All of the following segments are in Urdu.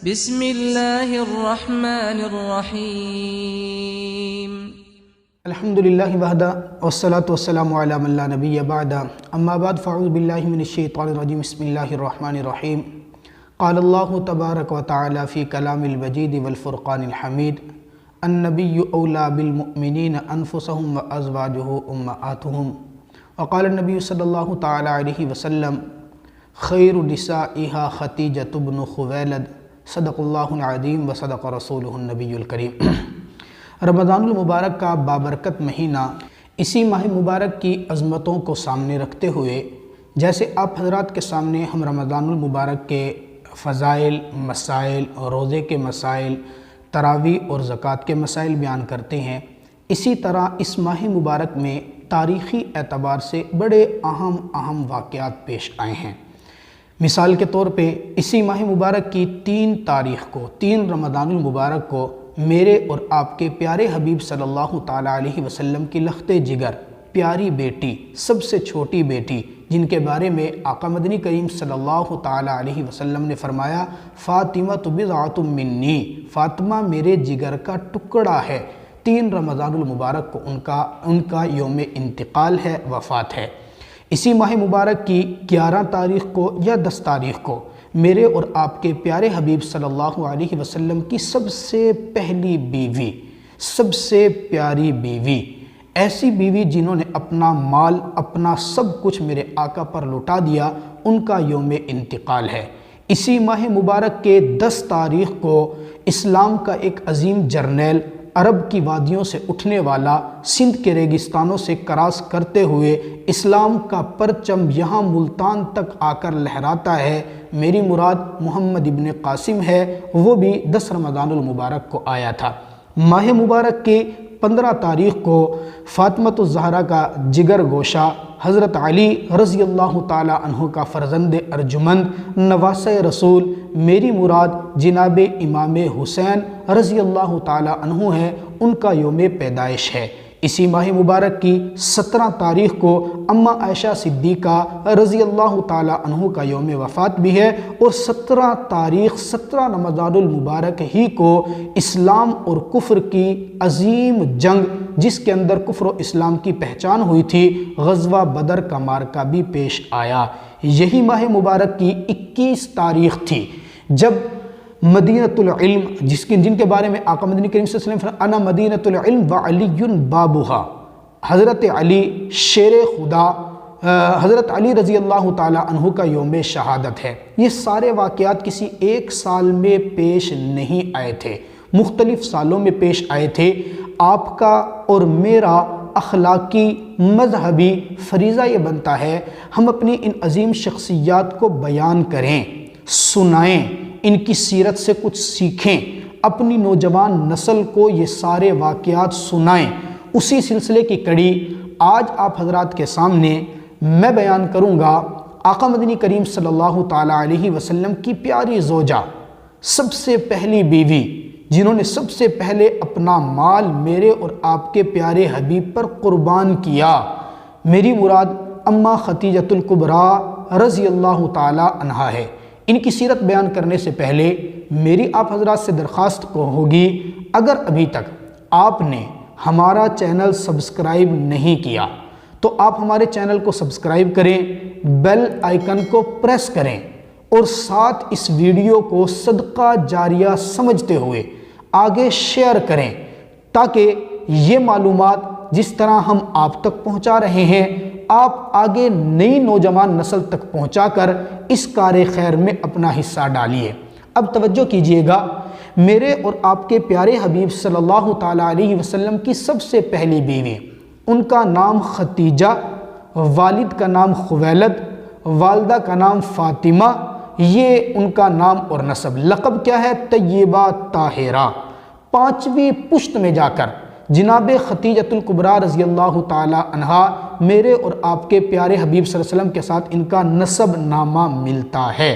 بسم اللہ الرحمن الرحیم الحمدللہ وحدہ والصلاة والسلام علی من لا نبی بعد اما بعد فاعوذ باللہ من الشیطان الرجیم بسم اللہ الرحمن الرحیم قال اللہ تبارک و تعالی فی کلام المجید والفرقان الحمید النبی اولا بالمؤمنین انفسهم وازواجہ امہاتہم وقال النبی صلی اللہ تعالی علیہ وسلم خیر نسائها خدیجۃ بنت خویلد صدق اللہ العظیم و صدق رسولہ النبی الکریم۔ رمضان المبارک کا بابرکت مہینہ، اسی ماہ مبارک کی عظمتوں کو سامنے رکھتے ہوئے جیسے آپ حضرات کے سامنے ہم رمضان المبارک کے فضائل، مسائل اور روزے کے مسائل، تراویح اور زکوٰۃ کے مسائل بیان کرتے ہیں، اسی طرح اس ماہ مبارک میں تاریخی اعتبار سے بڑے اہم واقعات پیش آئے ہیں۔ مثال کے طور پہ اسی ماہ مبارک کی 3 تاریخ کو، 3 رمضان المبارک کو میرے اور آپ کے پیارے حبیب صلی اللہ تعالیٰ علیہ وسلم کی لخت جگر پیاری بیٹی، سب سے چھوٹی بیٹی، جن کے بارے میں آقا مدنی کریم صلی اللہ تعالیٰ علیہ وسلم نے فرمایا فاطمہ بضعۃ منی، فاطمہ میرے جگر کا ٹکڑا ہے۔ 3 رمضان المبارک کو ان کا یوم انتقال ہے، وفات ہے۔ اسی ماہ مبارک کی 11 تاریخ کو یا 10 تاریخ کو میرے اور آپ کے پیارے حبیب صلی اللہ علیہ وسلم کی سب سے پہلی بیوی، سب سے پیاری بیوی، ایسی بیوی جنہوں نے اپنا مال، اپنا سب کچھ میرے آقا پر لٹا دیا، ان کا یوم انتقال ہے۔ اسی ماہ مبارک کے 10 تاریخ کو اسلام کا ایک عظیم جرنیل، عرب کی وادیوں سے اٹھنے والا، سندھ کے ریگستانوں سے کراس کرتے ہوئے اسلام کا پرچم یہاں ملتان تک آ کر لہراتا ہے، میری مراد محمد ابن قاسم ہے، وہ بھی 10 رمضان المبارک کو آیا تھا۔ ماہ مبارک کے 15 تاریخ کو فاطمۃ الزہرا کا جگر گوشہ حضرت علی رضی اللہ تعالیٰ عنہ کا فرزند ارجمند، نواسہ رسول، میری مراد جناب امام حسین رضی اللہ تعالیٰ عنہ ہے، ان کا یوم پیدائش ہے۔ اسی ماہ مبارک کی 17 تاریخ کو اماں عائشہ صدیقہ رضی اللہ تعالیٰ عنہ کا یوم وفات بھی ہے، اور 17 رمضان المبارک ہی کو اسلام اور کفر کی عظیم جنگ، جس کے اندر کفر و اسلام کی پہچان ہوئی تھی، غزوہ بدر کا معرکہ بھی پیش آیا۔ یہی ماہ مبارک کی 21 تاریخ تھی جب مدینۃ العلم، جن کے بارے میں آقا مدنی کریم صلی اللہ علیہ وسلم فرمایا انا مدینۃ العلم وعلی بابھا، حضرت علی شیر خدا، حضرت علی رضی اللہ تعالیٰ عنہ کا یوم شہادت ہے۔ یہ سارے واقعات کسی ایک سال میں پیش نہیں آئے تھے، مختلف سالوں میں پیش آئے تھے۔ آپ کا اور میرا اخلاقی مذہبی فریضہ یہ بنتا ہے ہم اپنی ان عظیم شخصیات کو بیان کریں، سنائیں، ان کی سیرت سے کچھ سیکھیں، اپنی نوجوان نسل کو یہ سارے واقعات سنائیں۔ اسی سلسلے کی کڑی آج آپ حضرات کے سامنے میں بیان کروں گا آقا مدنی کریم صلی اللہ تعالیٰ علیہ وسلم کی پیاری زوجہ، سب سے پہلی بیوی، جنہوں نے سب سے پہلے اپنا مال میرے اور آپ کے پیارے حبیب پر قربان کیا، میری مراد اماں خدیجۃ الکبریٰ رضی اللہ تعالیٰ عنہا ہے۔ ان کی سیرت بیان کرنے سے پہلے میری آپ حضرات سے درخواست ہوگی، اگر ابھی تک آپ نے ہمارا چینل سبسکرائب نہیں کیا تو آپ ہمارے چینل کو سبسکرائب کریں، بیل آئیکن کو پریس کریں، اور ساتھ اس ویڈیو کو صدقہ جاریہ سمجھتے ہوئے آگے شیئر کریں، تاکہ یہ معلومات جس طرح ہم آپ تک پہنچا رہے ہیں، آپ آگے نئی نوجوان نسل تک پہنچا کر اس کار خیر میں اپنا حصہ ڈالیے۔ اب توجہ کیجئے گا، میرے اور آپ کے پیارے حبیب صلی اللہ تعالیٰ علیہ وسلم کی سب سے پہلی بیوی، ان کا نام خدیجہ، والد کا نام خویلد، والدہ کا نام فاطمہ، یہ ان کا نام اور نسب، لقب کیا ہے؟ طیبہ طاہرہ۔ 5ویں پشت میں جا کر جناب خدیجۃ الکبریٰ رضی اللہ تعالیٰ عنہا میرے اور آپ کے پیارے حبیب صلی اللہ علیہ وسلم کے ساتھ ان کا نسب نامہ ملتا ہے۔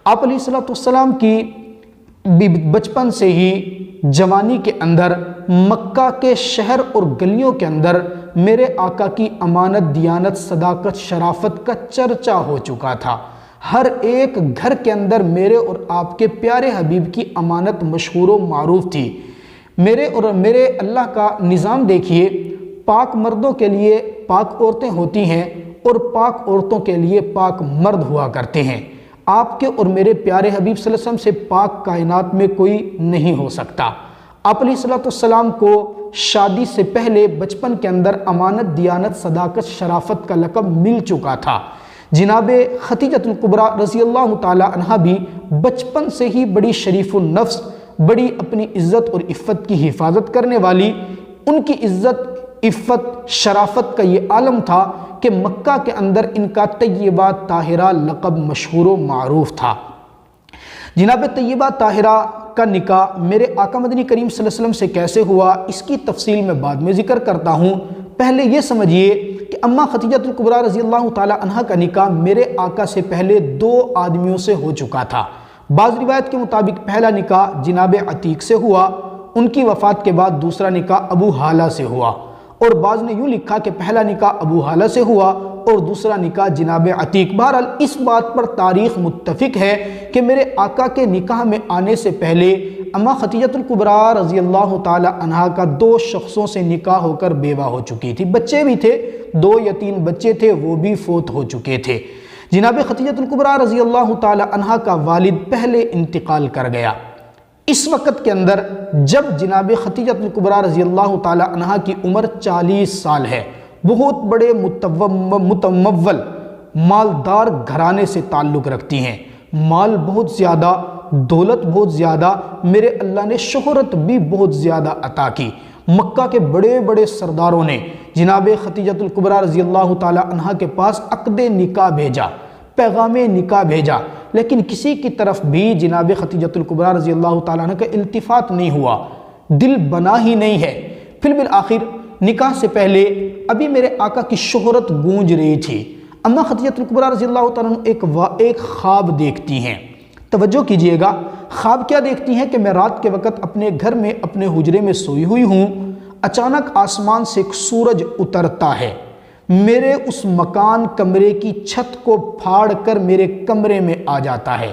آپ علیہ السلام کی بچپن سے ہی جوانی کے اندر مکہ کے شہر اور گلیوں کے اندر میرے آقا کی امانت، دیانت، صداقت، شرافت کا چرچا ہو چکا تھا۔ ہر ایک گھر کے اندر میرے اور آپ کے پیارے حبیب کی امانت مشہور و معروف تھی۔ میرے اللہ کا نظام دیکھیے، پاک مردوں کے لیے پاک عورتیں ہوتی ہیں اور پاک عورتوں کے لیے پاک مرد ہوا کرتے ہیں۔ آپ کے اور میرے پیارے حبیب صلی اللہ علیہ وسلم سے پاک کائنات میں کوئی نہیں ہو سکتا۔ آپ علیہ السلام کو شادی سے پہلے بچپن کے اندر امانت، دیانت، صداقت، شرافت کا لقب مل چکا تھا۔ جناب خدیجۃ الکبریٰ رضی اللہ تعالی عنہا بھی بچپن سے ہی بڑی شریف النفس، بڑی اپنی عزت اور عفت کی حفاظت کرنے والی، ان کی عزت، عفت، شرافت کا یہ عالم تھا کہ مکہ کے اندر ان کا طیبہ طاہرہ لقب مشہور و معروف تھا۔ جناب طیبہ طاہرہ کا نکاح میرے آقا مدنی کریم صلی اللہ علیہ وسلم سے کیسے ہوا، اس کی تفصیل میں بعد میں ذکر کرتا ہوں۔ پہلے یہ سمجھیے کہ اماں خدیجۃ الکبریٰ رضی اللہ تعالی عنہا کا نکاح میرے آقا سے پہلے 2 آدمیوں سے ہو چکا تھا۔ بعض روایت کے مطابق پہلا نکاح جناب عتیق سے ہوا، ان کی وفات کے بعد دوسرا نکاح ابو حالہ سے ہوا، اور بعض نے یوں لکھا کہ پہلا نکاح ابو حالہ سے ہوا اور دوسرا نکاح جناب عتیق۔ بہرحال اس بات پر تاریخ متفق ہے کہ میرے آقا کے نکاح میں آنے سے پہلے اماں خدیجۃ الکبریٰ رضی اللہ تعالی عنہا کا 2 شخصوں سے نکاح ہو کر بیوہ ہو چکی تھی۔ بچے بھی تھے، 2 یا 3 بچے تھے، وہ بھی فوت ہو چکے تھے۔ جناب خدیجۃ الکبریٰ رضی اللہ تعالی عنہا کا والد پہلے انتقال کر گیا۔ اس وقت کے اندر جب جناب خدیجۃ الکبریٰ رضی اللہ تعالی عنہا کی عمر 40 سال ہے، بہت بڑے متمول مالدار گھرانے سے تعلق رکھتی ہیں، مال بہت زیادہ، دولت بہت زیادہ، میرے اللہ نے شہرت بھی بہت زیادہ عطا کی۔ مکہ کے بڑے بڑے سرداروں نے جناب خدیجۃ الکبریٰ رضی اللہ تعالی عنہا کے پاس عقد نکاح بھیجا، پیغام نکاح بھیجا، لیکن کسی کی طرف بھی جناب خدیجۃ الکبریٰ رضی اللہ تعالیٰ عنہ کا التفات نہیں ہوا، دل بنا ہی نہیں ہے۔ پھر بالآخر نکاح سے پہلے ابھی میرے آقا کی شہرت گونج رہی تھی۔ اماں خدیجۃ الکبریٰ رضی اللہ تعالیٰ عنہ ایک خواب دیکھتی ہیں۔ توجہ کیجئے گا، خواب کیا دیکھتی ہیں کہ میں رات کے وقت اپنے گھر میں اپنے حجرے میں سوئی ہوئی ہوں، اچانک آسمان سے ایک سورج اترتا ہے، میرے اس مکان کمرے کی چھت کو پھاڑ کر میرے کمرے میں آ جاتا ہے۔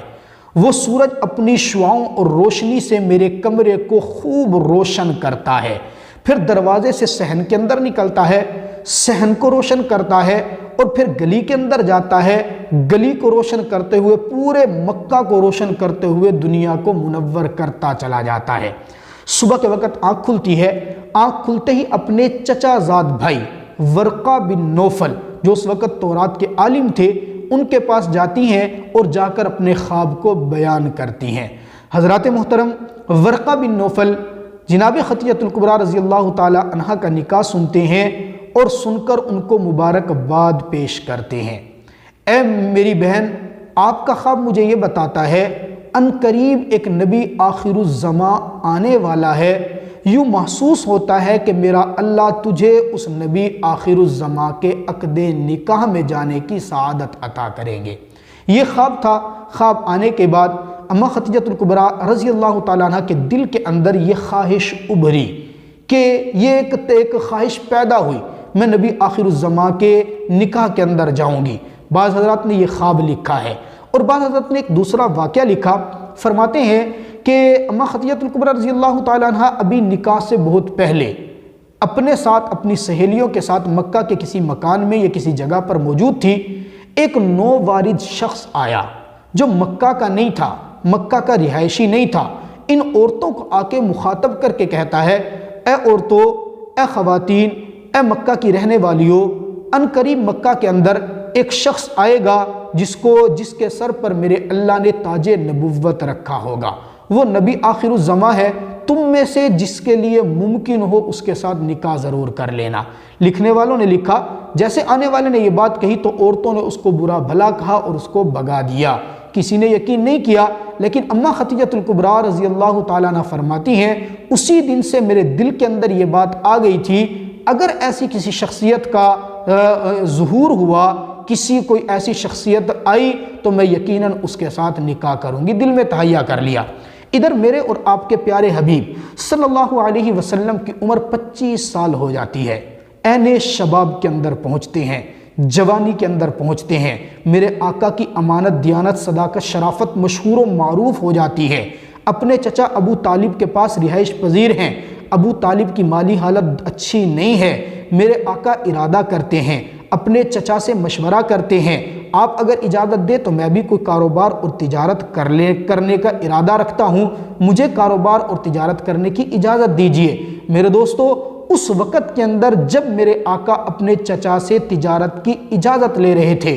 وہ سورج اپنی شعاؤں اور روشنی سے میرے کمرے کو خوب روشن کرتا ہے، پھر دروازے سے صحن کے اندر نکلتا ہے، صحن کو روشن کرتا ہے، اور پھر گلی کے اندر جاتا ہے، گلی کو روشن کرتے ہوئے پورے مکہ کو روشن کرتے ہوئے دنیا کو منور کرتا چلا جاتا ہے۔ صبح کے وقت آنکھ کھلتی ہے، آنکھ کھلتے ہی اپنے چچا زاد بھائی ورقہ بن نوفل جو اس وقت تورات کے عالم تھے، ان کے پاس جاتی ہیں اور جا کر اپنے خواب کو بیان کرتی ہیں۔ حضرات محترم، ورقہ بن نوفل جناب خدیجۃ الکبریٰ رضی اللہ تعالی عنہا کا نکاح سنتے ہیں اور سن کر ان کو مبارکباد پیش کرتے ہیں۔ اے میری بہن، آپ کا خواب مجھے یہ بتاتا ہے ان قریب ایک نبی آخر الزماں آنے والا ہے، یوں محسوس ہوتا ہے کہ میرا اللہ تجھے اس نبی آخر الزماں کے عقد نکاح میں جانے کی سعادت عطا کریں گے۔ یہ خواب تھا۔ خواب آنے کے بعد اماں خدیجۃ الکبریٰ رضی اللہ تعالیٰ عنہ کے دل کے اندر یہ خواہش ابھری کہ یہ ایک خواہش پیدا ہوئی، میں نبی آخر الزماں کے نکاح کے اندر جاؤں گی۔ بعض حضرات نے یہ خواب لکھا ہے اور بعض حضرات نے ایک دوسرا واقعہ لکھا۔ فرماتے ہیں کہ اماں خدیجۃ الکبریٰ رضی اللہ تعالیٰ عنہ ابھی نکاح سے بہت پہلے اپنے ساتھ اپنی سہیلیوں کے ساتھ مکہ کے کسی مکان میں یا کسی جگہ پر موجود تھی۔ ایک نووارد شخص آیا جو مکہ کا نہیں تھا، مکہ کا رہائشی نہیں تھا۔ ان عورتوں کو آ کے مخاطب کر کے کہتا ہے، اے عورتوں، اے خواتین، اے مکہ کی رہنے والیوں، ان قریب مکہ کے اندر ایک شخص آئے گا جس کے سر پر میرے اللہ نے تاج نبوت رکھا ہوگا، وہ نبی آخر الزماں ہے، تم میں سے جس کے لیے ممکن ہو اس کے ساتھ نکاح ضرور کر لینا۔ لکھنے والوں نے لکھا جیسے آنے والے نے یہ بات کہی تو عورتوں نے اس کو برا بھلا کہا اور اس کو بھگا دیا، کسی نے یقین نہیں کیا۔ لیکن اماں خدیجۃ الکبریٰ رضی اللہ تعالیٰ عنہ فرماتی ہیں اسی دن سے میرے دل کے اندر یہ بات آ گئی تھی، اگر ایسی کسی شخصیت کا ظہور ہوا، کوئی ایسی شخصیت آئی تو میں یقیناً اس کے ساتھ نکاح کروں گی، دل میں تہیہ کر لیا۔ ادھر میرے اور آپ کے پیارے حبیب صلی اللہ علیہ وسلم کی عمر 25 سال ہو جاتی ہے، عین شباب کے اندر پہنچتے ہیں، جوانی کے اندر پہنچتے ہیں، میرے آقا کی امانت، دیانت، صداقت، شرافت مشہور و معروف ہو جاتی ہے۔ اپنے چچا ابو طالب کے پاس رہائش پذیر ہیں، ابو طالب کی مالی حالت اچھی نہیں ہے، میرے آقا ارادہ کرتے ہیں، اپنے چچا سے مشورہ کرتے ہیں، آپ اگر اجازت دے تو میں بھی کوئی کاروبار اور تجارت کرنے کا ارادہ رکھتا ہوں، مجھے کاروبار اور تجارت کرنے کی اجازت دیجیے۔ میرے دوستو، اس وقت کے اندر جب میرے آقا اپنے چچا سے تجارت کی اجازت لے رہے تھے،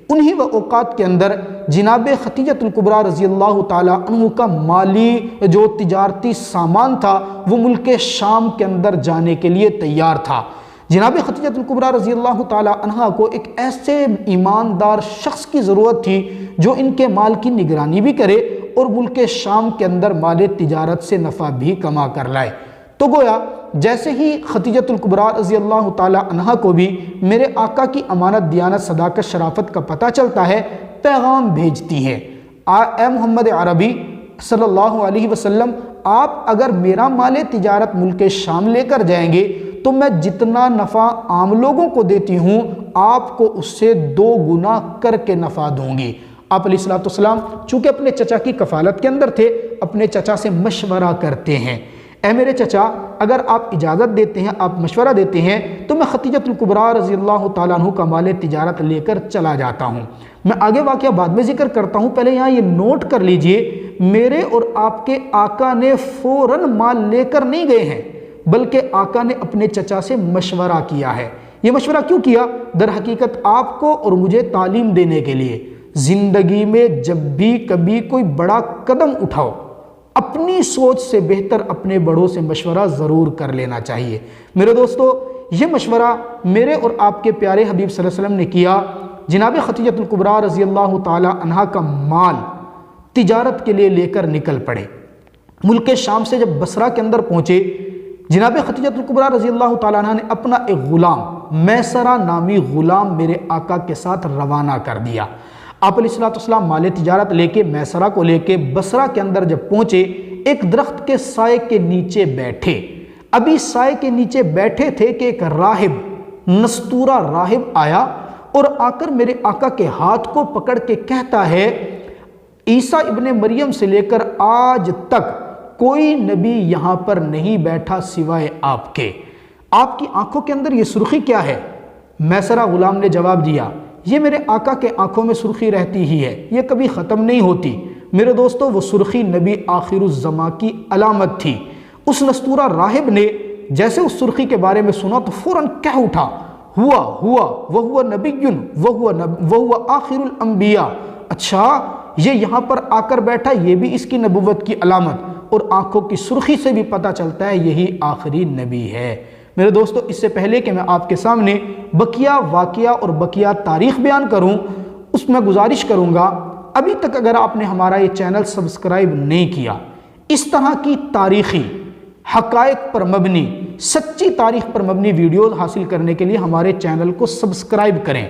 انہی اوقات کے اندر جناب خدیجۃ الکبریٰ رضی اللہ تعالیٰ عنہ کا مالی جو تجارتی سامان تھا وہ ملک شام کے اندر جانے کے لیے تیار تھا۔ جناب خدیجۃ الکبریٰ رضی اللہ تعالیٰ عنہ کو ایک ایسے ایماندار شخص کی ضرورت تھی جو ان کے مال کی نگرانی بھی کرے اور ملک شام کے اندر مال تجارت سے نفع بھی کما کر لائے۔ تو گویا جیسے ہی خدیجۃ الکبریٰ رضی اللہ تعالیٰ عنہ کو بھی میرے آقا کی امانت، دیانت، صداقت، شرافت کا پتہ چلتا ہے، پیغام بھیجتی ہے، اے محمد عربی صلی اللہ علیہ وسلم، آپ اگر میرا مال تجارت ملک شام لے کر جائیں گے تو میں جتنا نفع عام لوگوں کو دیتی ہوں آپ کو اس سے 2 گنا کر کے نفع دوں گی۔ آپ علیہ الصلوۃ والسلام چونکہ اپنے چچا کی کفالت کے اندر تھے، اپنے چچا سے مشورہ کرتے ہیں، اے میرے چچا اگر آپ اجازت دیتے ہیں، آپ مشورہ دیتے ہیں تو میں خدیجۃ الکبریٰ رضی اللہ تعالیٰ عنہ کا مال تجارت لے کر چلا جاتا ہوں۔ میں آگے واقعہ بعد میں ذکر کرتا ہوں، پہلے یہاں یہ نوٹ کر لیجئے، میرے اور آپ کے آقا نے فوراً مال لے کر نہیں گئے ہیں، بلکہ آقا نے اپنے چچا سے مشورہ کیا ہے۔ یہ مشورہ کیوں کیا؟ در حقیقت آپ کو اور مجھے تعلیم دینے کے لیے۔ زندگی میں جب بھی کبھی کوئی بڑا قدم اٹھاؤ، اپنی سوچ سے بہتر اپنے بڑوں سے مشورہ ضرور کر لینا چاہیے۔ میرے دوستو، یہ مشورہ میرے اور آپ کے پیارے حبیب صلی اللہ علیہ وسلم نے کیا۔ جناب خدیجۃ الکبریٰ رضی اللہ تعالی عنہا کا مال تجارت کے لیے لے کر نکل پڑے۔ ملک شام سے جب بصرہ کے اندر پہنچے، جناب خدیجۃ الکبریٰ رضی اللہ تعالی عنہ نے اپنا ایک غلام، میسرہ نامی غلام میرے آقا کے ساتھ روانہ کر دیا۔ آپ علیہ السلام مال تجارت لے کے، میسرہ کو لے کے بصرہ کے اندر جب پہنچے، ایک درخت کے سائے کے نیچے بیٹھے۔ ابھی سائے کے نیچے بیٹھے تھے کہ ایک راہب، نستورہ راہب آیا اور آ کر میرے آقا کے ہاتھ کو پکڑ کے کہتا ہے، عیسیٰ ابن مریم سے لے کر آج تک کوئی نبی یہاں پر نہیں بیٹھا سوائے آپ کے، آپ کی آنکھوں کے اندر یہ سرخی کیا ہے؟ میسرہ غلام نے جواب دیا، یہ میرے آقا کے آنکھوں میں سرخی رہتی ہی ہے، یہ کبھی ختم نہیں ہوتی۔ میرے دوستو، وہ سرخی نبی آخر الزماں کی علامت تھی۔ اس نستورہ راہب نے جیسے اس سرخی کے بارے میں سنا تو فوراً کہہ اٹھا، وہو نبی وہو آخر الانبیاء، اچھا یہ یہاں پر آ کر بیٹھا، یہ بھی اس کی نبوت کی علامت، اور آنکھوں کی سرخی سے بھی پتہ چلتا ہے یہی آخری نبی ہے۔ میرے دوستو، اس سے پہلے کہ میں آپ کے سامنے بقیہ واقعہ اور بقیہ تاریخ بیان کروں، اس میں گزارش کروں گا، ابھی تک اگر آپ نے ہمارا یہ چینل سبسکرائب نہیں کیا، اس طرح کی تاریخی حقائق پر مبنی، سچی تاریخ پر مبنی ویڈیوز حاصل کرنے کے لیے ہمارے چینل کو سبسکرائب کریں،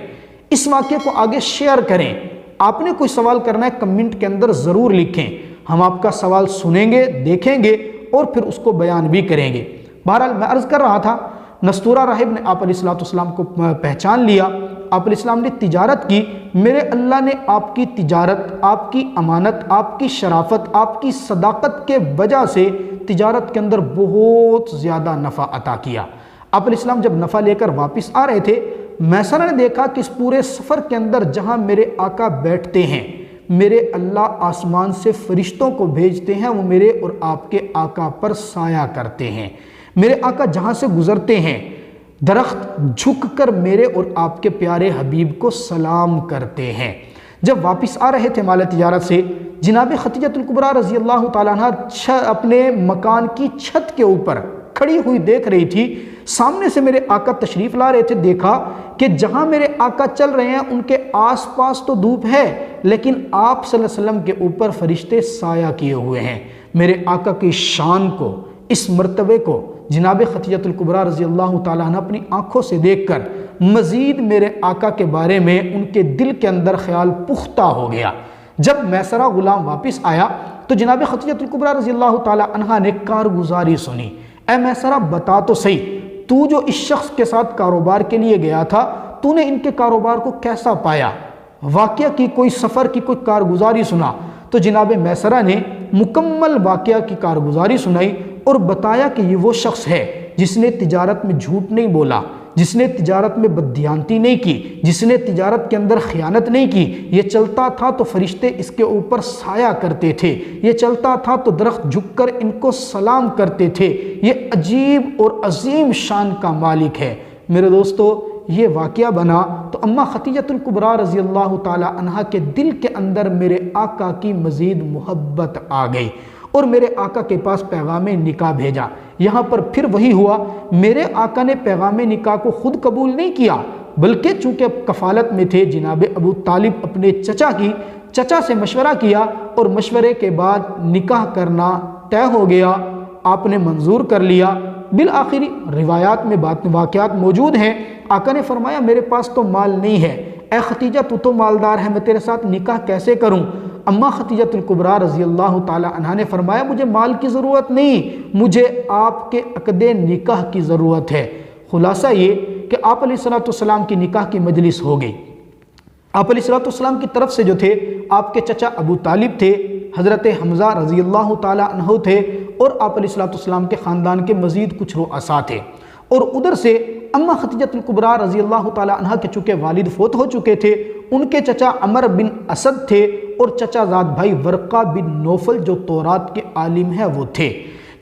اس واقعے کو آگے شیئر کریں۔ آپ نے کوئی سوال کرنا ہے کمنٹ کے اندر ضرور لکھیں، ہم آپ کا سوال سنیں گے، دیکھیں گے اور پھر اس کو بیان بھی کریں گے۔ بہرحال میں عرض کر رہا تھا، نستورہ راہب نے آپ علیہ السلام کو پہچان لیا، آپ علیہ السلام نے تجارت کی، میرے اللہ نے آپ کی تجارت، آپ کی امانت، آپ کی شرافت، آپ کی صداقت کے وجہ سے تجارت کے اندر بہت زیادہ نفع عطا کیا۔ آپ علیہ السلام جب نفع لے کر واپس آ رہے تھے، میسرہ نے دیکھا کہ اس پورے سفر کے اندر جہاں میرے آقا بیٹھتے ہیں، میرے اللہ آسمان سے فرشتوں کو بھیجتے ہیں، وہ میرے اور آپ کے آقا پر سایہ کرتے ہیں۔ میرے آقا جہاں سے گزرتے ہیں، درخت جھک کر میرے اور آپ کے پیارے حبیب کو سلام کرتے ہیں۔ جب واپس آ رہے تھے مال تجارت سے، جناب خدیجۃ الکبریٰ رضی اللہ تعالیٰ عنہ اپنے مکان کی چھت کے اوپر کھڑی ہوئی دیکھ رہی تھی، سامنے سے میرے آقا تشریف لا رہے تھے، دیکھا کہ جہاں میرے آقا چل رہے ہیں ان کے آس پاس تو دھوپ ہے، لیکن آپ صلی اللہ علیہ وسلم کے اوپر فرشتے سایہ کیے ہوئے ہیں۔ میرے آقا کی شان کو، اس مرتبے کو جناب خدیجۃ الکبریٰ رضی اللہ تعالیٰ عنہ اپنی آنکھوں سے دیکھ کر مزید میرے آقا کے بارے میں ان کے دل کے اندر خیال پختہ ہو گیا۔ جب میسرہ غلام واپس آیا تو جناب خدیجۃ الکبریٰ رضی اللہ تعالیٰ عنہ نے کارگزاری سنی، اے میسرہ بتا تو صحیح، تو جو اس شخص کے ساتھ کاروبار کے لیے گیا تھا تو نے ان کے کاروبار کو کیسا پایا؟ واقعہ کی کوئی سفر کی کوئی کارگزاری سنا۔ تو جناب میسرہ نے مکمل واقعہ کی کارگزاری سنائی اور بتایا کہ یہ وہ شخص ہے جس نے تجارت میں جھوٹ نہیں بولا، جس نے تجارت میں بددیانتی نہیں کی، جس نے تجارت کے اندر خیانت نہیں کی۔ یہ چلتا تھا تو فرشتے اس کے اوپر سایہ کرتے تھے، یہ چلتا تھا تو درخت جھک کر ان کو سلام کرتے تھے۔ یہ عجیب اور عظیم شان کا مالک ہے۔ میرے دوستو، یہ واقعہ بنا تو اماں خدیجۃ الکبریٰ رضی اللہ تعالی عنہا کے دل کے اندر میرے آقا کی مزید محبت آ گئی اور میرے آقا کے پاس پیغام نکاح بھیجا۔ یہاں پر پھر وہی ہوا، میرے آقا نے پیغام نکاح کو خود قبول نہیں کیا، بلکہ چونکہ کفالت میں تھے جناب ابو طالب اپنے چچا سے مشورہ کیا اور مشورے کے بعد نکاح کرنا طے ہو گیا، آپ نے منظور کر لیا۔ بالآخر روایات میں واقعات موجود ہیں، آقا نے فرمایا میرے پاس تو مال نہیں ہے، اے ختیجہ تو مالدار ہے، میں تیرے ساتھ نکاح کیسے کروں؟ اماں خدیجۃ الکبریٰ رضی اللہ تعالی عنہا نے فرمایا مجھے مال کی ضرورت نہیں، مجھے آپ کے عقد نکاح کی ضرورت ہے۔ خلاصہ یہ کہ آپ علیہ الصلوۃ والسلام کی نکاح کی مجلس ہو گئی۔ آپ علیہ الصلوۃ والسلام کی طرف سے جو تھے آپ کے چچا ابو طالب تھے، حضرت حمزہ رضی اللہ تعالی عنہ تھے، اور آپ علیہ الصلوۃ والسلام کے خاندان کے مزید کچھ رؤساء تھے، اور ادھر سے اماں خدیجۃ الکبریٰ رضی اللہ تعالی عنہ کے چونکہ والد فوت ہو چکے تھے، ان کے چچا عمر بن اسد تھے اور چچا زاد بھائی ورقہ بن نوفل جو تورات کے عالم ہیں وہ تھے۔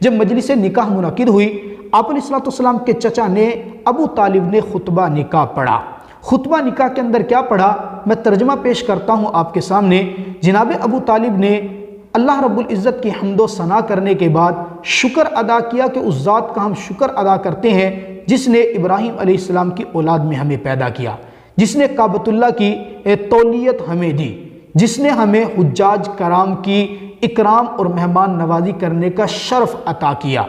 جب مجلس نکاح منعقد ہوئی، آپ علیہ الصلوۃ والسلام کے چچا نے ابو طالب نے خطبہ نکاح پڑھا۔ خطبہ نکاح کے اندر کیا پڑھا میں ترجمہ پیش کرتا ہوں آپ کے سامنے۔ جناب ابو طالب نے اللہ رب العزت کی حمد و ثنا کرنے کے بعد شکر ادا کیا کہ اس ذات کا ہم شکر ادا کرتے ہیں جس نے ابراہیم علیہ السلام کی اولاد میں ہمیں پیدا کیا، جس نے کعبۃ اللہ کی تولیت ہمیں دی، جس نے ہمیں حجاج کرام کی اکرام اور مہمان نوازی کرنے کا شرف عطا کیا۔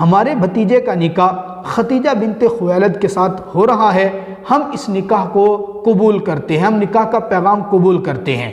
ہمارے بھتیجے کا نکاح ختیجہ بنت خویلد کے ساتھ ہو رہا ہے، ہم اس نکاح کو قبول کرتے ہیں، ہم نکاح کا پیغام قبول کرتے ہیں۔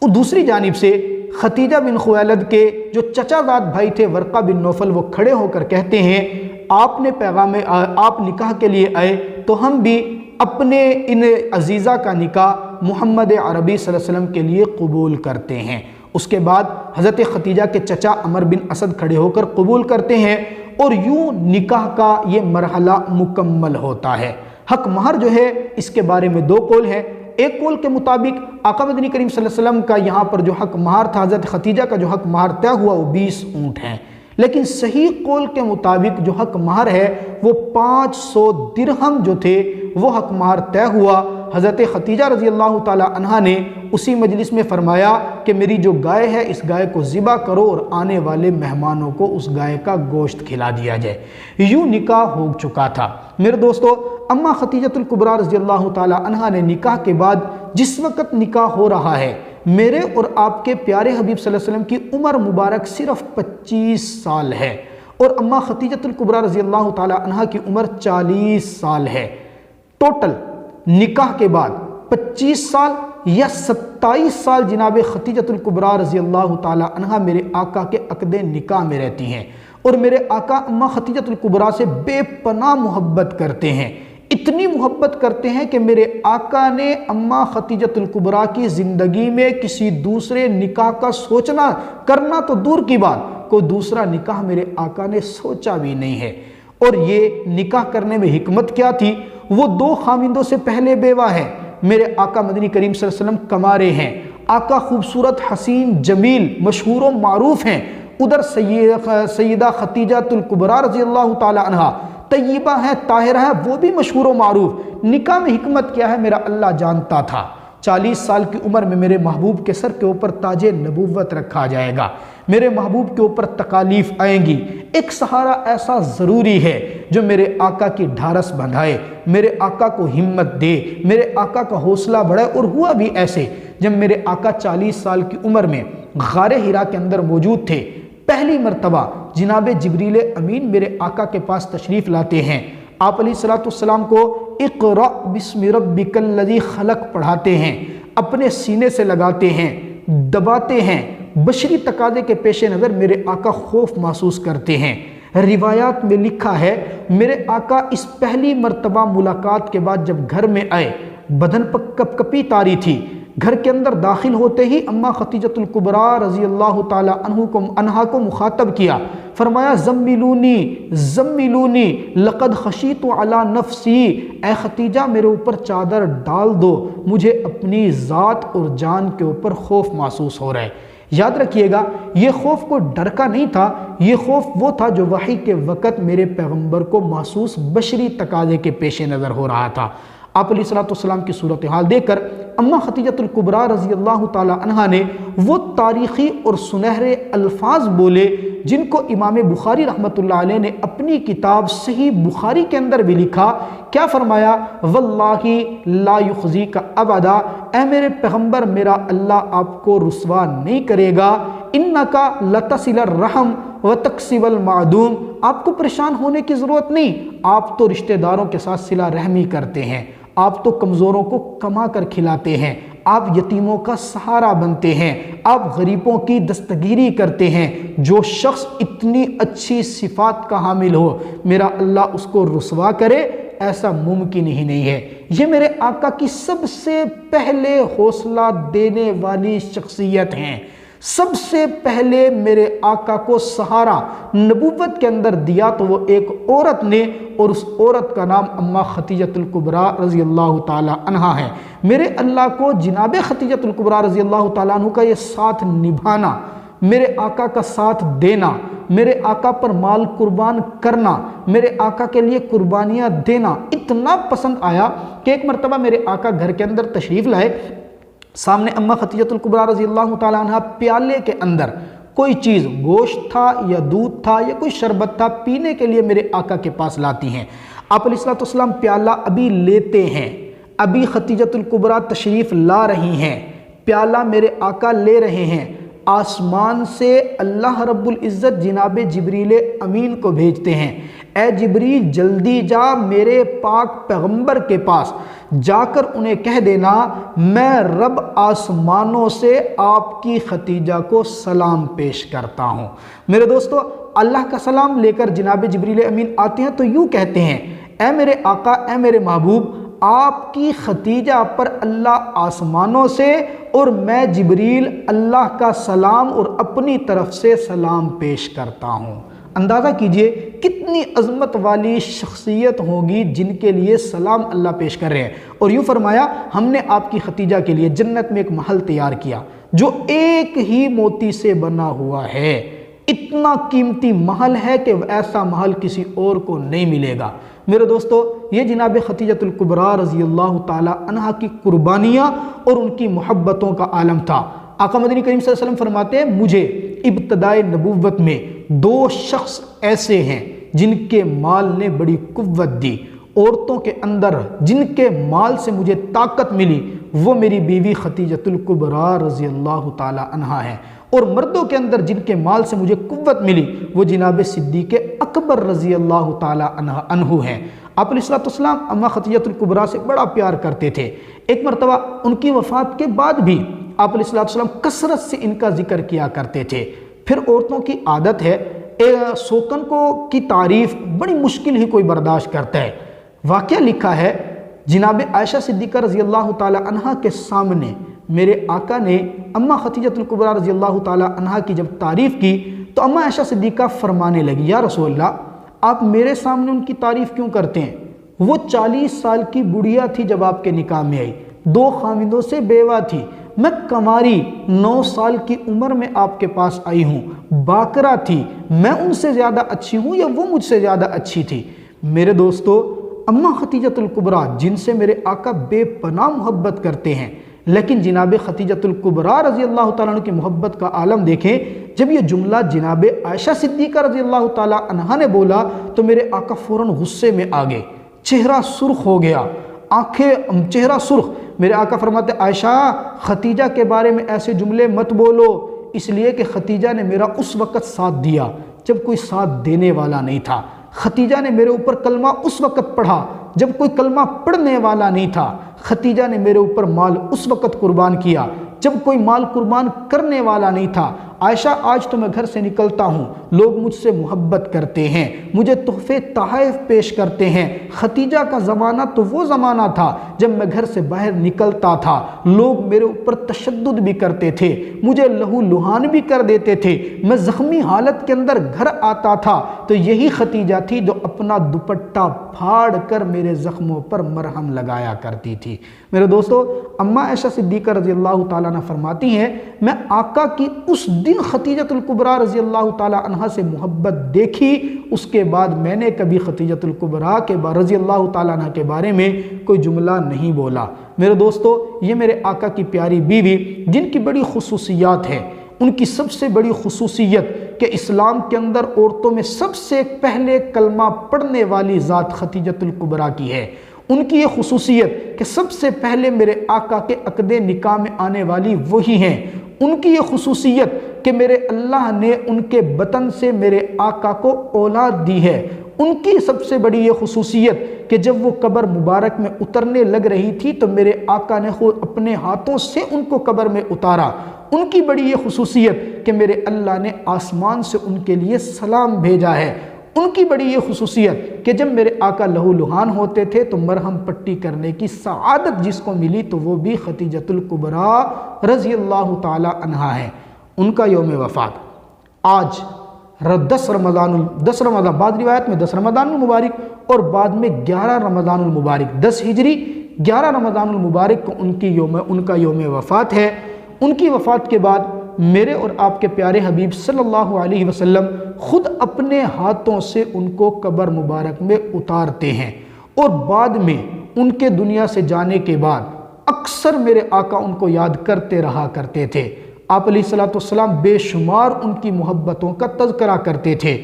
اور دوسری جانب سے ختیجہ بن خویلد کے جو چچا زاد بھائی تھے ورقہ بن نوفل، وہ کھڑے ہو کر کہتے ہیں آپ نکاح کے لیے آئے تو ہم بھی اپنے ان عزیزہ کا نکاح محمد عربی صلی اللہ علیہ وسلم کے لیے قبول کرتے ہیں۔ اس کے بعد حضرت ختیجہ کے چچا عمر بن اسد کھڑے ہو کر قبول کرتے ہیں، اور یوں نکاح کا یہ مرحلہ مکمل ہوتا ہے۔ حق مہر جو ہے اس کے بارے میں دو قول ہیں۔ ایک قول کے مطابق آقا مدنی کریم صلی اللہ علیہ وسلم کا یہاں پر جو حق مہر تھا، حضرت ختیجہ کا جو حق مہر طے ہوا وہ 20 اونٹ ہیں، لیکن صحیح قول کے مطابق جو حق مہر ہے وہ 500 درہم جو تھے وہ حق مہر طے ہوا۔ حضرت ختیجہ رضی اللہ تعالی عنہا نے اسی مجلس میں فرمایا کہ میری جو گائے ہے اس گائے کو ذبح کرو اور آنے والے مہمانوں کو اس گائے کا گوشت کھلا دیا جائے۔ یوں نکاح ہو چکا تھا۔ میرے دوستو، اماں خدیجۃ الکبریٰ رضی اللہ تعالی عنہا نے نکاح کے بعد جس وقت نکاح ہو رہا ہے، میرے اور آپ کے پیارے حبیب صلی اللہ علیہ وسلم کی عمر مبارک صرف 25 سال ہے، اور اماں خدیجۃ الکبریٰ رضی اللہ تعالی عنہا کی عمر 40 سال ہے۔ ٹوٹل نکاح کے بعد 25 سال یا 27 سال جناب خدیجۃ الکبریٰ رضی اللہ تعالی عنہا میرے آقا کے عقد نکاح میں رہتی ہیں، اور میرے آقا اماں خدیجۃ الکبریٰ سے بے پناہ محبت کرتے ہیں۔ اتنی محبت کرتے ہیں کہ میرے آقا نے اماں خدیجۃ الکبریٰ کی زندگی میں کسی دوسرے نکاح کا سوچنا کرنا تو دور کی بات، کوئی دوسرا نکاح میرے آقا نے سوچا بھی نہیں ہے۔ اور یہ نکاح کرنے میں حکمت کیا تھی؟ وہ 2 خاوندوں سے پہلے بیوہ ہے۔ میرے آقا مدنی کریم صلی اللہ علیہ وسلم کمارے ہیں، آقا خوبصورت، حسین، جمیل، مشہور و معروف ہیں۔ ادھر سیدہ خدیجۃ الکبریٰ رضی اللہ تعالی عنہا طیبہ ہیں، طاہرہ ہیں، وہ بھی مشہور و معروف۔ نکاح میں حکمت کیا ہے میرا اللہ جانتا تھا۔ 40 سال کی عمر میں میرے محبوب کے سر کے اوپر تاج نبوت رکھا جائے گا، میرے محبوب کے اوپر تکالیف آئیں گی۔ ایک سہارا ایسا ضروری ہے جو میرے آقا کی ڈھارس بندھائے، میرے آقا کو ہمت دے، میرے آقا کا حوصلہ بڑھائے۔ اور ہوا بھی ایسے، جب میرے آقا 40 سال کی عمر میں غار حرا کے اندر موجود تھے، پہلی مرتبہ جناب جبریل امین میرے آقا کے پاس تشریف لاتے ہیں۔ آپ علیہ الصلوۃ والسلام کو اقرأ بسم ربک الذی خلق پڑھاتے ہیں، اپنے سینے سے لگاتے ہیں، دباتے ہیں۔ بشری تقاضے کے پیش نظر میرے آقا خوف محسوس کرتے ہیں، روایات میں لکھا ہے میرے آقا اس پہلی مرتبہ ملاقات کے بعد جب گھر میں آئے بدن پر کپ کپی تاری تھی، گھر کے اندر داخل ہوتے ہی اماں خدیجۃ الکبریٰ رضی اللہ تعالی عنہا کو مخاطب کیا، فرمایا زملونی زملونی لقد خشیت علی نفسی، اے خدیجہ میرے اوپر چادر ڈال دو، مجھے اپنی ذات اور جان کے اوپر خوف محسوس ہو رہا ہے۔ یاد رکھیے گا یہ خوف کوئی ڈر کا نہیں تھا، یہ خوف وہ تھا جو وحی کے وقت میرے پیغمبر کو محسوس بشری تقاضے کے پیش نظر ہو رہا تھا۔ آپ علیہ الصلوۃ والسلام کی صورتحال دیکھ کر اماں خدیجۃ الکبریٰ رضی اللہ تعالی عنہا نے وہ تاریخی اور سنہرے الفاظ بولے جن کو امام بخاری رحمۃ اللہ علیہ نے اپنی کتاب صحیح بخاری کے اندر بھی لکھا۔ کیا فرمایا؟ واللہ لا یخزیک ابدا، اے میرے پیغمبر میرا اللہ آپ کو رسوا نہیں کرے گا، انکا لتصل الرحم وتکسب المعدوم، آپ کو پریشان ہونے کی ضرورت نہیں، آپ تو رشتہ داروں کے ساتھ صلہ رحمی کرتے ہیں، آپ تو کمزوروں کو کما کر کھلاتے ہیں، آپ یتیموں کا سہارا بنتے ہیں، آپ غریبوں کی دستگیری کرتے ہیں۔ جو شخص اتنی اچھی صفات کا حامل ہو میرا اللہ اس کو رسوا کرے، ایسا ممکن ہی نہیں ہے۔ یہ میرے آقا کی سب سے پہلے حوصلہ دینے والی شخصیت ہیں۔ سب سے پہلے میرے آقا کو سہارا نبوت کے اندر دیا تو وہ ایک عورت نے، اور اس عورت کا نام اماں خدیجۃ الکبریٰ رضی اللہ تعالی عنہا ہے۔ میرے اللہ کو جناب خدیجۃ الکبریٰ رضی اللہ تعالیٰ عنہ کا یہ ساتھ نبھانا، میرے آقا کا ساتھ دینا، میرے آقا پر مال قربان کرنا، میرے آقا کے لیے قربانیاں دینا اتنا پسند آیا کہ ایک مرتبہ میرے آقا گھر کے اندر تشریف لائے، سامنے اماں خدیجۃ الکبریٰ رضی اللہ تعالیٰ عنہ پیالے کے اندر کوئی چیز، گوشت تھا یا دودھ تھا یا کوئی شربت تھا، پینے کے لیے میرے آقا کے پاس لاتی ہیں۔ آپ علیہ الصلوۃ والسلام پیالہ ابھی لیتے ہیں، ابھی خدیجۃ الکبریٰ تشریف لا رہی ہیں، پیالہ میرے آقا لے رہے ہیں، آسمان سے اللہ رب العزت جناب جبریل امین کو بھیجتے ہیں، اے جبریل جلدی جا میرے پاک پیغمبر کے پاس، جا کر انہیں کہہ دینا میں رب آسمانوں سے آپ کی خدیجہ کو سلام پیش کرتا ہوں۔ میرے دوستو اللہ کا سلام لے کر جناب جبریل امین آتے ہیں تو یوں کہتے ہیں، اے میرے آقا، اے میرے محبوب، آپ کی خدیجہ پر اللہ آسمانوں سے اور میں جبریل اللہ کا سلام اور اپنی طرف سے سلام پیش کرتا ہوں۔ اندازہ کیجئے کتنی عظمت والی شخصیت ہوگی جن کے لیے سلام اللہ پیش کر رہے ہیں۔ اور یوں فرمایا ہم نے آپ کی خدیجہ کے لیے جنت میں ایک محل تیار کیا جو ایک ہی موتی سے بنا ہوا ہے، اتنا قیمتی محل ہے کہ ایسا محل کسی اور کو نہیں ملے گا۔ میرے دوستو یہ جناب خدیجۃ الکبریٰ رضی اللہ تعالی عنہا کی قربانیاں اور ان کی محبتوں کا عالم تھا۔ آقا مدنی کریم صلی اللہ علیہ وسلم فرماتے ہیں مجھے ابتدائے نبوت میں دو شخص ایسے ہیں جن کے مال نے بڑی قوت دی، عورتوں کے اندر جن کے مال سے مجھے طاقت ملی وہ میری بیوی خدیجۃ الکبریٰ رضی اللہ تعالی عنہا ہے، اور مردوں کے اندر جن کے مال سے مجھے قوت ملی وہ جناب صدیق اکبر رضی اللہ تعالی عنہ ہیں۔ آپ علیہ الصلوۃ والسلام اماں خدیجۃ الکبریٰ سے بڑا پیار کرتے تھے۔ ایک مرتبہ ان کی وفات کے بعد بھی آپ علیہ الصلوۃ والسلام کثرت سے ان کا ذکر کیا کرتے تھے۔ پھر عورتوں کی عادت ہے سوکن کی تعریف بڑی مشکل ہی کوئی برداشت کرتا ہے۔ واقعہ لکھا ہے جناب عائشہ صدیقہ رضی اللہ تعالی عنہا کے سامنے میرے آقا نے اماں خدیجۃ الکبریٰ رضی اللہ تعالی عنہا کی جب تعریف کی تو اماں عائشہ صدیقہ فرمانے لگی، یا رسول اللہ آپ میرے سامنے ان کی تعریف کیوں کرتے ہیں؟ وہ 40 سال کی بڑھیا تھی جب آپ کے نکاح میں آئی، 2 خاوندوں سے بیوہ تھی، میں کماری 9 سال کی عمر میں آپ کے پاس آئی ہوں، باکرہ تھی، میں ان سے زیادہ اچھی ہوں یا وہ مجھ سے زیادہ اچھی تھی؟ میرے دوستو اماں خدیجۃ الکبریٰ جن سے میرے آقا بے پناہ محبت کرتے ہیں، لیکن جناب خدیجۃ الکبریٰ رضی اللہ تعالیٰ عنہ کی محبت کا عالم دیکھیں۔ جب یہ جملہ جناب عائشہ صدیقہ رضی اللہ تعالیٰ عنہا نے بولا تو میرے آقا فوراً غصے میں آ گئے، چہرہ سرخ ہو گیا، چہرہ سرخ۔ میرے آقا فرماتے عائشہ خدیجہ کے بارے میں ایسے جملے مت بولو، اس لیے کہ خدیجہ نے میرا اس وقت ساتھ دیا جب کوئی ساتھ دینے والا نہیں تھا، خدیجہ نے میرے اوپر کلمہ اس وقت پڑھا جب کوئی کلمہ پڑھنے والا نہیں تھا، خدیجہ نے میرے اوپر مال اس وقت قربان کیا جب کوئی مال قربان کرنے والا نہیں تھا۔ عائشہ آج تو میں گھر سے نکلتا ہوں، لوگ مجھ سے محبت کرتے ہیں، مجھے تحفے تحائف پیش کرتے ہیں۔ ختیجہ کا زمانہ تو وہ زمانہ تھا جب میں گھر سے باہر نکلتا تھا، لوگ میرے اوپر تشدد بھی کرتے تھے، مجھے لہو لہان بھی کر دیتے تھے، میں زخمی حالت کے اندر گھر آتا تھا تو یہی ختیجہ تھی جو اپنا دوپٹہ پھاڑ کر میرے زخموں پر مرہم لگایا کرتی تھی۔ میرے دوستو، اماں عائشہ صدیقہ رضی اللہ تعالیٰ عنہ فرماتی ہیں، میں آقا کی اس دن ختیجۃ الکبریٰ رضی اللہ تعالیٰ عنہ سے محبت دیکھی، اس کے بعد میں نے کبھی ختیجۃ الکبریٰ کے رضی اللہ تعالیٰ عنہ کے بارے میں کوئی جملہ نہیں بولا۔ میرے دوستو، یہ میرے آقا کی پیاری بیوی جن کی بڑی خصوصیات ہے، ان کی سب سے بڑی خصوصیت کہ اسلام کے اندر عورتوں میں سب سے پہلے کلمہ پڑھنے والی ذات ختیجۃ الکبریٰ کی ہے۔ ان کی یہ خصوصیت کہ سب سے پہلے میرے آقا کے عقد نکاح میں آنے والی وہی ہیں۔ ان کی یہ خصوصیت کہ میرے اللہ نے ان کے بطن سے میرے آقا کو اولاد دی ہے۔ ان کی سب سے بڑی یہ خصوصیت کہ جب وہ قبر مبارک میں اترنے لگ رہی تھی تو میرے آقا نے خود اپنے ہاتھوں سے ان کو قبر میں اتارا۔ ان کی بڑی یہ خصوصیت کہ میرے اللہ نے آسمان سے ان کے لیے سلام بھیجا ہے۔ ان کی بڑی یہ خصوصیت کہ جب میرے آقا لہو لہان ہوتے تھے تو مرہم پٹی کرنے کی سعادت جس کو ملی تو وہ بھی ختیجۃ الکبریٰ رضی اللہ تعالی عنہا ہے۔ ان کا یوم وفات آج 10 رمضان، بعد روایت میں 10 رمضان المبارک اور بعد میں 11 رمضان المبارک، 10 ہجری 11 رمضان المبارک کو ان کا یوم وفات ہے۔ ان کی وفات کے بعد میرے اور آپ کے پیارے حبیب صلی اللہ علیہ وسلم خود اپنے ہاتھوں سے ان کو قبر مبارک میں اتارتے ہیں، اور بعد میں ان کے دنیا سے جانے کے بعد اکثر میرے آقا ان کو یاد کرتے رہا کرتے تھے۔ آپ علیہ الصلوۃ والسلام بے شمار ان کی محبتوں کا تذکرہ کرتے تھے۔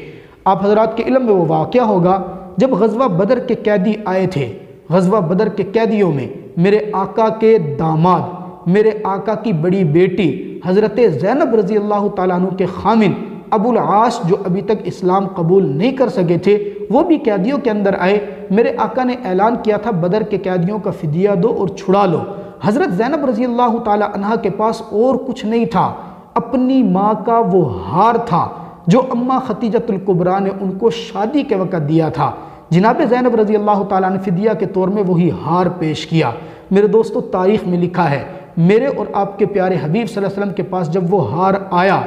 آپ حضرات کے علم میں وہ واقعہ ہوگا جب غزوہ بدر کے قیدی آئے تھے، غزوہ بدر کے قیدیوں میں میرے آقا کے داماد، میرے آقا کی بڑی بیٹی حضرت زینب رضی اللہ تعالیٰ عنہ کے خامن ابو العاص جو ابھی تک اسلام قبول نہیں کر سکے تھے، وہ بھی قیدیوں کے اندر آئے۔ میرے آقا نے اعلان کیا تھا بدر کے قیدیوں کا فدیہ دو اور چھڑا لو۔ حضرت زینب رضی اللہ تعالیٰ عنہ کے پاس اور کچھ نہیں تھا، اپنی ماں کا وہ ہار تھا جو اماں ختیجۃ الکبریٰ نے ان کو شادی کے وقت دیا تھا۔ جناب زینب رضی اللہ تعالیٰ نے فدیہ کے طور میں وہی ہار پیش کیا۔ میرے دوستو، تاریخ میں لکھا ہے میرے اور آپ کے پیارے حبیب صلی اللہ علیہ وسلم کے پاس جب وہ ہار آیا،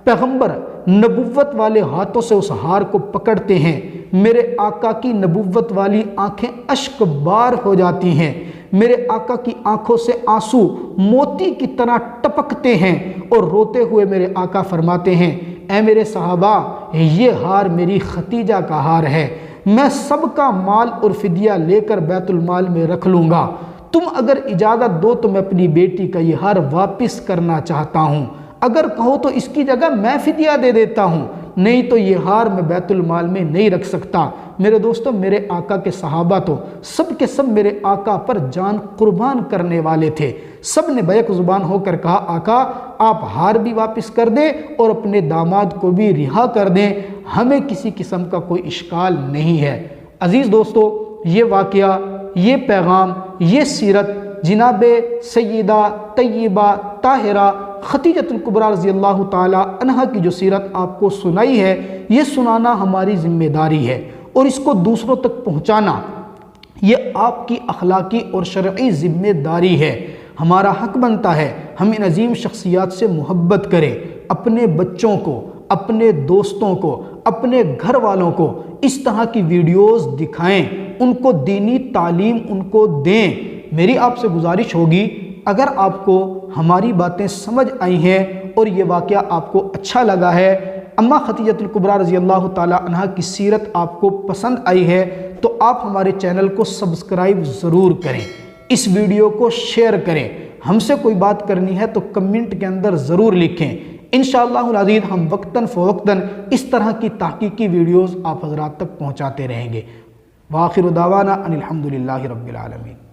پیغمبر نبوت والے ہاتھوں سے اس ہار کو پکڑتے ہیں، میرے آقا کی نبوت والی آنکھیں اشک بار ہو جاتی ہیں، میرے آقا کی آنکھوں سے آنسو موتی کی طرح ٹپکتے ہیں، اور روتے ہوئے میرے آقا فرماتے ہیں، اے میرے صحابہ، یہ ہار میری ختیجہ کا ہار ہے، میں سب کا مال اور فدیہ لے کر بیت المال میں رکھ لوں گا، تم اگر اجازت دو تو میں اپنی بیٹی کا یہ ہار واپس کرنا چاہتا ہوں، اگر کہو تو اس کی جگہ میں فدیہ دے دیتا ہوں، نہیں تو یہ ہار میں بیت المال میں نہیں رکھ سکتا۔ میرے دوستو، میرے آقا کے صحابہ تو سب کے سب میرے آقا پر جان قربان کرنے والے تھے۔ سب نے بیک زبان ہو کر کہا، آقا آپ ہار بھی واپس کر دیں اور اپنے داماد کو بھی رہا کر دیں، ہمیں کسی قسم کا کوئی اشکال نہیں ہے۔ عزیز دوستو، یہ واقعہ، یہ پیغام، یہ سیرت جناب سیدہ طیبہ طاہرہ ختیجۃ الکبریٰ رضی اللہ تعالی عنہا کی جو سیرت آپ کو سنائی ہے، یہ سنانا ہماری ذمہ داری ہے، اور اس کو دوسروں تک پہنچانا یہ آپ کی اخلاقی اور شرعی ذمہ داری ہے۔ ہمارا حق بنتا ہے ہم ان عظیم شخصیات سے محبت کریں، اپنے بچوں کو، اپنے دوستوں کو، اپنے گھر والوں کو اس طرح کی ویڈیوز دکھائیں، ان کو دینی تعلیم ان کو دیں۔ میری آپ سے گزارش ہوگی، اگر آپ کو ہماری باتیں سمجھ آئی ہیں اور یہ واقعہ آپ کو اچھا لگا ہے، اماں ختیجۃ الکبریٰ رضی اللہ تعالی عنہا کی سیرت آپ کو پسند آئی ہے، تو آپ ہمارے چینل کو سبسکرائب ضرور کریں، اس ویڈیو کو شیئر کریں، ہم سے کوئی بات کرنی ہے تو کمنٹ کے اندر ضرور لکھیں۔ انشاءاللہ العزیز ہم وقتاً فوقتاً اس طرح کی تحقیقی ویڈیوز آپ حضرات تک پہنچاتے رہیں گے۔ وآخر دعوانا ان الحمدللہ رب العالمین۔